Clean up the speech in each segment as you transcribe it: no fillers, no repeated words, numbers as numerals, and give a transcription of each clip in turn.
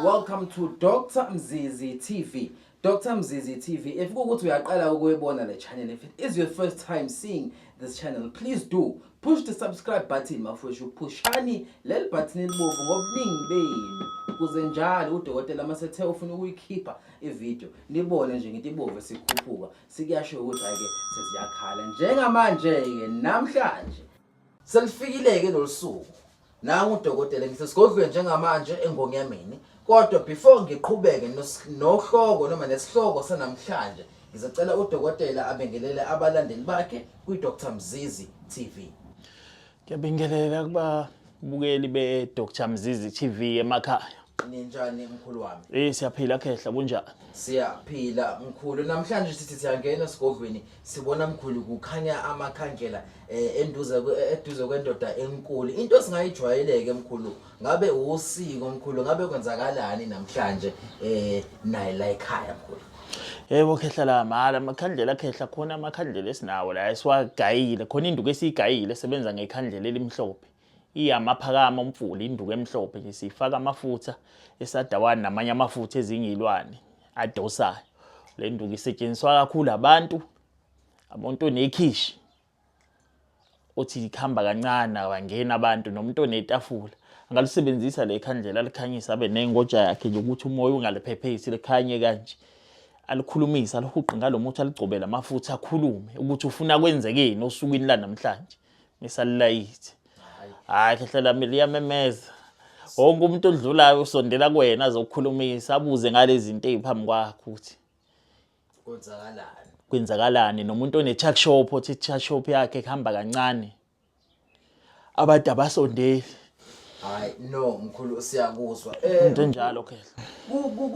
Welcome to Dr. Mzizi TV. Dr. Mzizi TV, if you go to your channel, if it is your first time seeing this channel, please do push the subscribe button. Mafushu pushani lel button ibovu ngobuningi benu ukuze njalo udokotela masethe ufuna ukuyikhipha ivideo nibone nje ngithi ibovu sikhuphuka sikuyasho ukuthi ake sesiyakhala njengamanje ke namhlanje selifikile ke losuku nangu udokotela ngisesigodlweni njengamanje engongiyamini. Kodwa before ngiqhubeke nohloko noma nesihloko sanamhlanje ngizocela udokotela abengelele abalandeli bakhe kwi-Dr. Mzizi TV. Ngiyabingelela kuba bukeli be-Dr. Mzizi TV emakhaya. Ninjani mkhulu wami? Siyaphila khehla kunjani? Siyaphila mkhulu. Namhlanje sithi siyangena esigodlweni sibona mkhulu kukhanya amakhandlela eduze kwendoda enkulu. Into singayijwayeleke mkhulu. Ngabe usiko mkhulu, ngabe kwenzakalani namhlanje naye la ekhaya mkhulu? Yebo khehla la mala amakhandlela khehla khona amakhandlela esinawo la esiwagayile khona induku esiyigayile sebenza ngekhandlela elimhlophe. Iyamaphakama umfula induku emhlophe nje sifaka amafutha esadawani namanye amafutha ezingilwane adosayo. Le nduku isetshenziswa kakhulu abantu nekhishi othi ikhamba kancane bangena abantu nomuntu onetafula angalisebenzisa le khandlela likhanyisa abe nengoja yakhe nje ukuthi umoya ungalephephesi lekhanye kanje alikhulumisa alihuqa ngalomuthi aligcobela amafutha akhulume ukuthi ufuna kwenzekeni osukwini la namhlanje mesalilayithi. Hayi khehla lami liyamemeza wonke umuntu odlulayo usondela kuwena azokukhulumisa abuze ngalezi zinto eziphambi kwakho ukuthi kwenzakalani nomuntu one-tuck shop othi tuck shop yakhe ehamba kancane abantu abasondeli. Hayi no mkhulu siyakuzwa into njalo khehla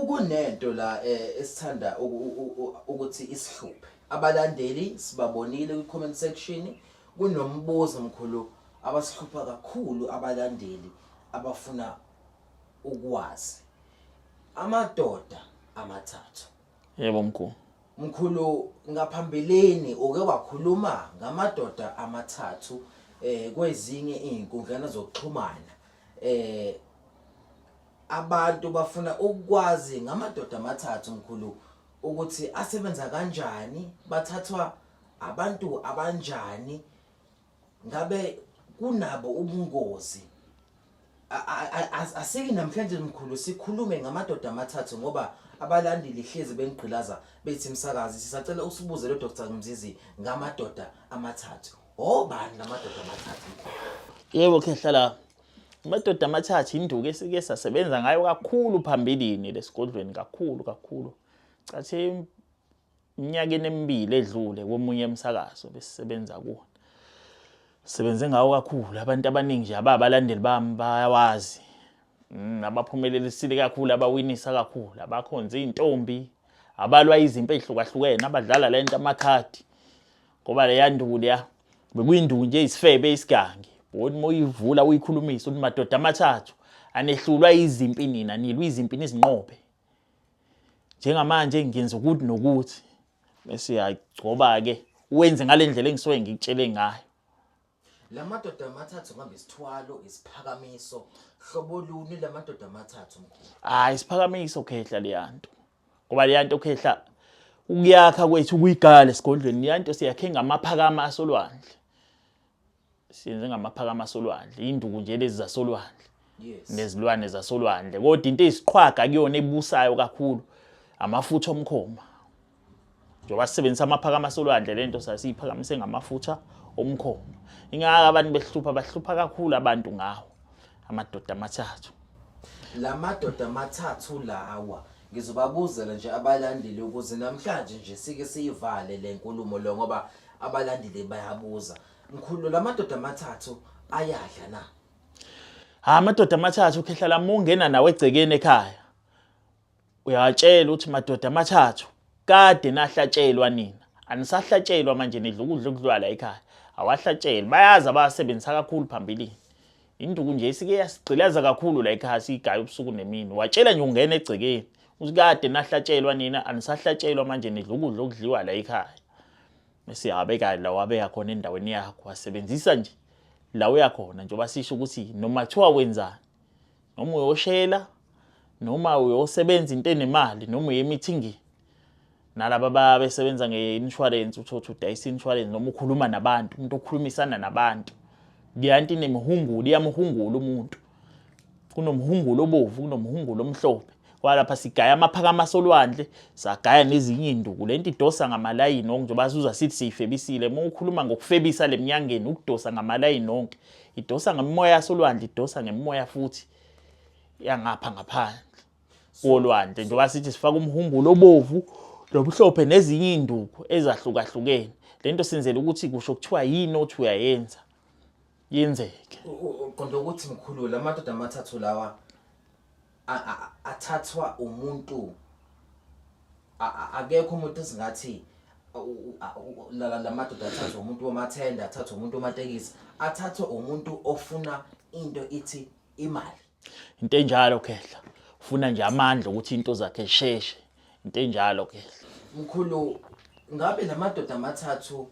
kunento la esithanda ukuthi isihluphe abalandeli sibabonile kwi-comment section kunombuzo mkhulu abasihlupha kakhulu abalandeli abafuna ukwazi amadoda amathathu. Yebo mkhulu. Mkhulu ngaphambilini uke wakhuluma ngamadoda amathathu kwezinye izinkundla zokuxhumana abantu bafuna ukwazi ngamadoda amathathu mkhulu ukuthi asebenza kanjani, bathathwa abantu abanjani, ngabe kunabo ubungozi. Asiki namhlanje mkhulu sikhulume ngamadoda amathathu ngoba abalandeli hlezi bengigqilaza bethi msakazi sisacela usibuze lo Dr. Mzizi ngamadoda amathathu. Obani lamadoda amathathu? Yebo khehla la amadoda amathathu induku esike sasebenza ngayo kakhulu phambilini lesigodlweni kakhulu. Cathi iminyakeni emibili edlule komunye emsakazo besisebenza kuona. Sebenze ngawo kakhulu abantu abaningi nje abalandeli bami bayawazi. Abaphumelelisile kakhulu abawinisa kakhulu abakhonza izintombi abalwa izimpi ezihlukahlukene abadlala lento amakhadi ngoba le yanduku leya bekuyinduku nje isifebe isigangi bona moyivula uyikhulumisa ukuthi madoda amathathu anehlulwa izimpi nina nilwa izimpi izinqobe njengamanje ngiyenza ukuthi nokuthi bese yagcoba ke wenze ngalendlela engisuke ngikutshele ngayo. Lamadoda amathathu ngabe isithwalo isiphakamiso hlobo luni lamadoda amathathu mkhulu? Isiphakamiso khehla leyanto ngoba leyanto khehla ukuyakha kwethu ukuyigala esigodlweni leyanto siyakhe ngamaphakama asolwandle. Siyenze ngamaphakama asolwandle induku nje lezi zasolwandle. Yes. Nezilwane zasolwandle kodwa into eziqhwaga kuyona ebusayo kakhulu amafutha omkhoma. Njoba sisebenzisa amaphakama asolwandle lento sasiyiphakamise ngamafutha omkhoma. Ingaka abantu bahlupha kakhulu abantu ngawo amadoda amathathu. Lamadoda amathathu lawa ngizobabuzela nje abalandeli ukuze namhlanje nje sike siyivale le nkulumo lo ngoba abalandeli bayabuza. Mkhulu lamadoda amathathu ayadla na? Amadoda amathathu khehla la mungena nawe egcekeni ekhaya. Uyatshela ukuthi madoda amathathu kade nahlatshelwa nina. Anisahlatshelwa manje nidla ukudla okudlwala ekhaya. awahlatsheli bayazi abasebenzisa kakhulu phambilini induku nje isike yasigqilaza kakhulu la ekhaya sigaye ubusuku nemini watshela nje ungena egcekeni usikade nahlatshelwa nina anisahlatshelwa manje nidla ukudla okudliwa la ekhaya bese yabeka la wabeka khona endaweni yakho wasebenzisa nje la uyakhona njengoba sisho ukuthi noma kuthiwa wenzani noma uyoshela noma uyosebenza into enemali noma uyemeeting nalaba babesebenza ngeinsurance uthothi udayisa insurance noma ukhuluma nabantu umuntu okhulumisana nabantu ngiyanti nemihungulu iyamhungula umuntu kunomhungulo obovu kunomhungulo omhlophe kwalapha sigaya amaphakama solwandle sagaya nezinye induku lento idosa ngamalayini onke njengoba siza sithi siyifebisile uma ukhuluma ngokufebisa leminyangeni ukudosa ngamalayini onke idosa ngemoya yasolwandle idosa ngemoya futhi yangapha ngaphandle olwandle njengoba sithi sifaka umhungulo obovu lomhlophe nezinye induku ezahlukahlukene lento senzele ukuthi kusho kuthiwa yini othi uyayenza yenzeke konto ukuthi mkhulu lamadoda amathathu lawa athathwa umuntu akekho umuntu esingathi lamadoda athathwa umuntu womathenda athathwa umuntu womatekisi athathwa umuntu ofuna into ithi imali into enjalo khehla ufuna nje amandla ukuthi into zakhe sheshe into enjalo khehla mkhulu ngabe lamadoda amathathu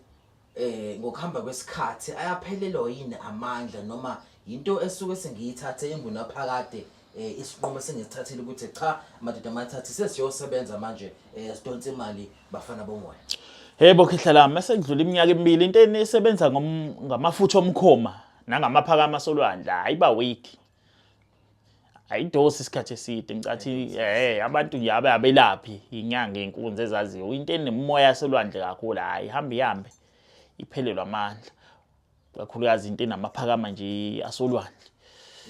ngokuhamba kwesikhathi ayaphelelwa yini amandla noma into esuke sengiyithathe engunaphakade isinqumo sengisithathile ukuthi cha amadoda amathathu sesiyosebenza manje sidonsa imali bafana bomoya yebo khehla lami mase kudlula iminyaka emibili into esebenza ngamafutha omkhoma nangamaphakama solwandle ayiba weak ayidosi isikhathi eside ngicathi abantu nje abelaphi inyanga enkunzi ezaziyo into enemoya yasolwandle kakhulu hayi ihambe iphelelwa amandla kakhulukazi into enamaphakama nje asolwandle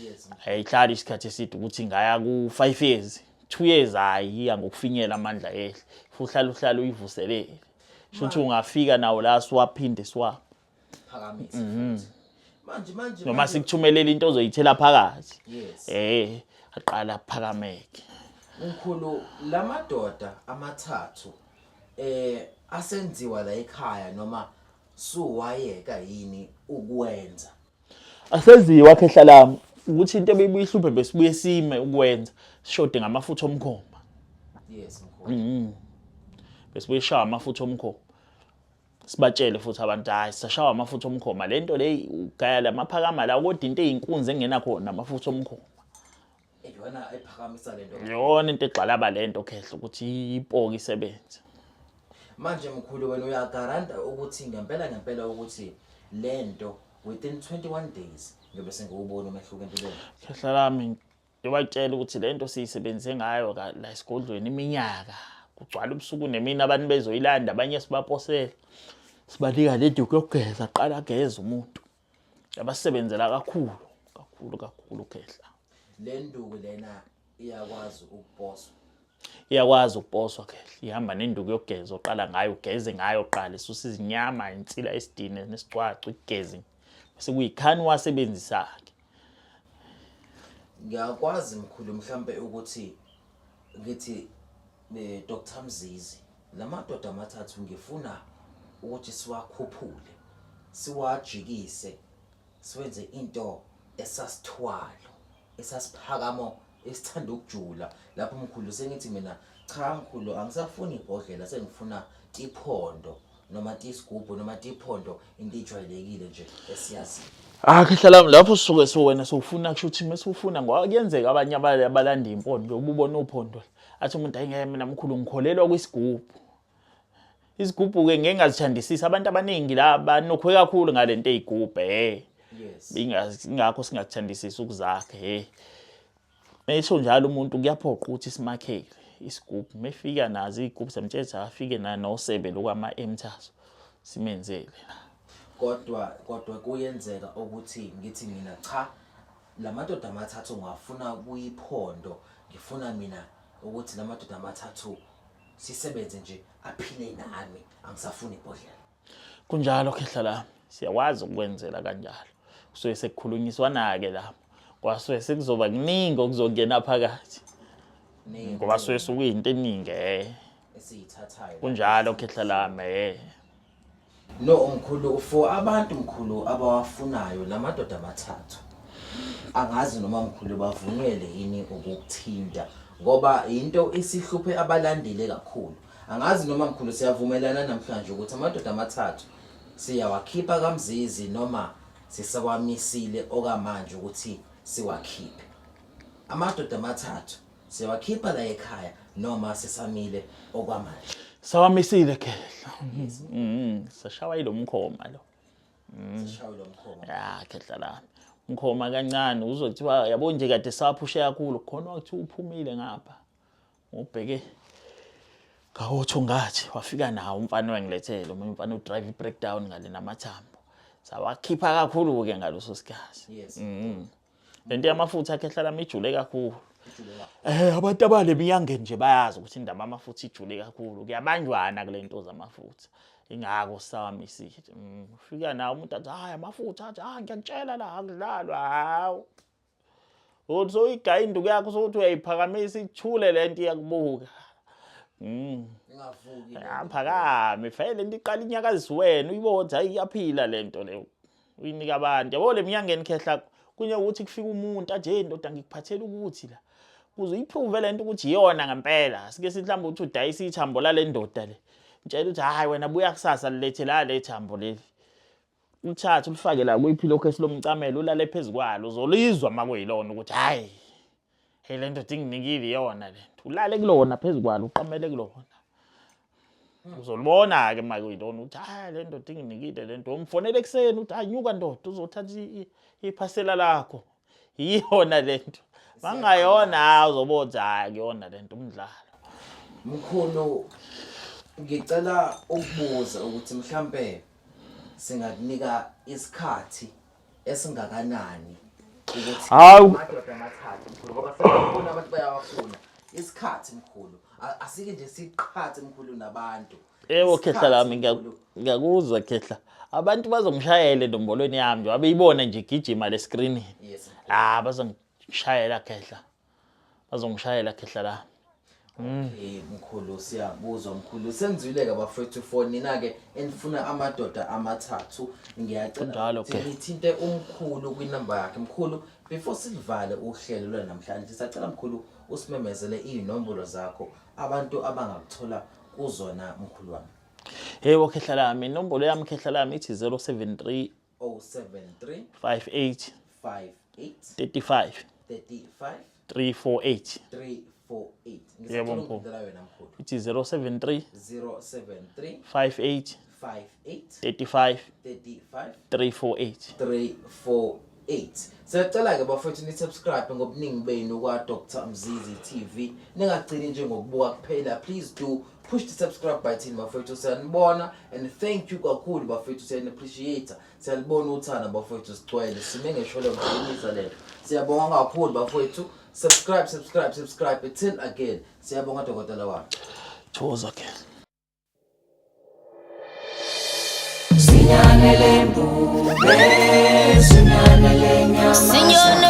yes ayihlali isikhathi eside ukuthi ngaya ku 5 years 2 years hayi ngokufinyela amandla ehle uhlala uyivuselele shothi ungafika nawo la siwaphinde phakamisa manje noma sikuthumelela into ozoyithela phakathi yes aqala phakameke umkhulu lamadoda amathathu asenziwa la ekhaya noma suwayeka yini ukwenza asenziwa khehla lami ukuthi into ebeyihluphe besibuye sime ukwenza sishode ngamafutha omkhoma yes mkhulu besibuye shawa amafutha omkhoma sibatshele futhi abantu hayi sashawa amafutha omkhoma lento le ugaya lamaphakama la kodwa into eyinkunzi engena khona amafutha omkhoma yona ephakamisa lento yona into egxalaba lento khehla ukuthi ipoka isebenze manje mkhulu wena uyagaranta ukuthi ngempela ukuthi lento within 21 days ngibe sengubona umehluko empilweni khehla lami ngibatshela ukuthi lento siyisebenze ngayo la esigodlweni iminyaka kugcwala ubusuku nemini abantu bezoyilanda abanye sibaposela sibanika le duku yokugeza qala geza umuntu abasebenzela kakhulu khehla le nduku lena iyakwazi ukuposwa khehla ihamba nenduku yokugeza oqala ngayo ugeze ngayo qala isusa izinyama insila esidine nesicwacu igezi bese kuyikhani wasebenzisa ke ngiyakwazi mkhulu mhlambe ukuthi ngithi Dr Mzizi lamadoda amathathu ngifuna ukuthi siwakhuphule siwajikise siwenze into esasithwalo esasiphakamo esithanda ukujula lapho mkhulu sengithi mina cha mkhulu angisafuni ibhodlela sengifuna tiphondo noma tisigubhu noma tiphondo into ejwayelekile nje esiyazi khehla lami lapho sisuke wena sofuna kusho ukuthi mesufuna ngoba kuyenzeka abanye abalanda impondo ububona uphondo athi umuntu ayingeke mina mkhulu ngikholelwa kwisigubhu isigubhu ke ngeke ngazithandisisa abantu abaningi la banokwe kakhulu ngalento eyigubhe yes ingakho singathandisisa ukuzakhe Mesho njalo umuntu kuyaphoqa ukuthi simakhele isigubhu mefika nazi igubhu semthetho afike nosebe lokwama emthaso simenzele kodwa kuyenzeka ukuthi ngithi mina cha lamadoda amathathu ngafuna kuyiphondo ngifuna mina ukuthi lamadoda amathathu sisebenze nje aphile nami angisafuni ibhodlela kunjalo khehla la siyakwazi ukwenzela kanjalo kusuke sekukhulunyiswana ke lapho kwasuke sekuzoba kuningi okuzongena phakathi ngoba suke sokuyinto eningi esiyithathayo kunjalo khehla lami No umkhulu for abantu mkhulu abawafunayo lamadoda amathathu. Angazi noma mkhulu bavunyelwe yini ukukuthinta ngoba into isihluphe abalandile kakhulu. Angazi noma mkhulu siyavumelana namhlanje ukuthi amadoda amathathu siyawakhipha kaMzizi noma sisakwamisile okamanje ukuthi siwakhiphe. Amadoda amathathu siyawakhipha la ekhaya noma sisamile okwamanje. Sawamisile khehla. Sashawa ilomkhoma lo. Sishawe lo mkhoma. Ya khehla la. Mkhoma kancane uzothiwa yabo nje kade saphushe kakhulu khona wathi uphumile ngapha. Ubheke ngawotho ngathi wafika nawo umfana wangilethela umuntu umfana udrive breakdown ngale namathambo. Sawakhipha kakhulu ke ngaloso sikhathi. Yes. Lento yamafutha akhehla lami ijule kakhulu. Abantu abale miyangeni nje bayazi ukuthi indaba amafutha ijule kakhulu. Kuyabanjwana kulento zamafutha. Ingako sawamisile. Ufika nawo umuntu athi hayi amafutha athi ngiyakutshela la akudlalwa hawo. Utho igaya induku yakho sokuthi uyayiphakamisa ithule lento iyakubuka. Ingavuki. Aphakame vele lento iqala inyakazisa wena uyibona hayi iyaphila lento le. Uyinika abantu. Yabo le miyangeni khehla kunye ukuthi kufika umuntu aje ndoda ngikuphathela ukuthi la. Kuze iprove lento ukuthi iyona ngempela. Sike sihlamba ukuthi udayisa ithambo la lendoda le. Mtshela ukuthi hayi wena buya kusasa lilethe la lethambo leli. Uthatha ulifake la kuyiphilokho esilomcamelo ulale phezukwalo uzolizwa makuyilona ukuthi hayi hey lento dinginikile yona lento. Ulale kulona phezukwalo uqamele kulona. Uzolibona ke makuyilona ukuthi hayi lento dinginikile lento. Umfonele ekseni uthi anyuka ndoda uzothatha iphasela lakho. Iyona lento. Mangayona uzobona hayi kuyona lento umdlalo. Mkhulu ngicela ukubuza ukuthi mhlambe singakunika isikhathi esingakanani ukuthi amadoda amathathu mkhulu ngoba sefuna abantu bayawafuna isikhathi mkhulu asike nje siqhathe mkhulu nabantu. Yebo khehla lami ngiyakuzwa khehla. Abantu bazongishayela ndombolweni yami nje abeyibona nje igijima le screen. Yes. Bazongishayela khehla. Bazongishayela khehla la. Mkhulu siyabuzwa mkhulu senzwile ke bafethu phone nina ke enifuna amadoda amathathu ngiyacela ngithinte umkhulu kwinamba yakhe mkhulu before silivale uhlelo lwa namhlanje sicela mkhulu usimemezele inombolo zakho abantu abangakuthola kuzona mkhulu wami. Yebo khehla lami inombolo yami khehla lami ithi 073 073 58 35 348. 348. Yebo mkhulu. Wena mkhulu. Ithi 073 58 35 348. 348. Siyacela ke bafethu ni subscribe ngobuningi benu kwa Dr Mzizi TV. Ningagcini nje ngokubuka kuphela. Please do push the subscribe button bafethu siyanibona and thank you kakhulu bafethu siyan appreciate. Siyalibona uthana bafethu sigcwele sime ngesholo ngicebisa lento. Siyabonga kakhulu bafethu. Subscribe until again. Siyabonga dokotela wami. Thoza ke. Sinyane lembu, sinyane lenyama.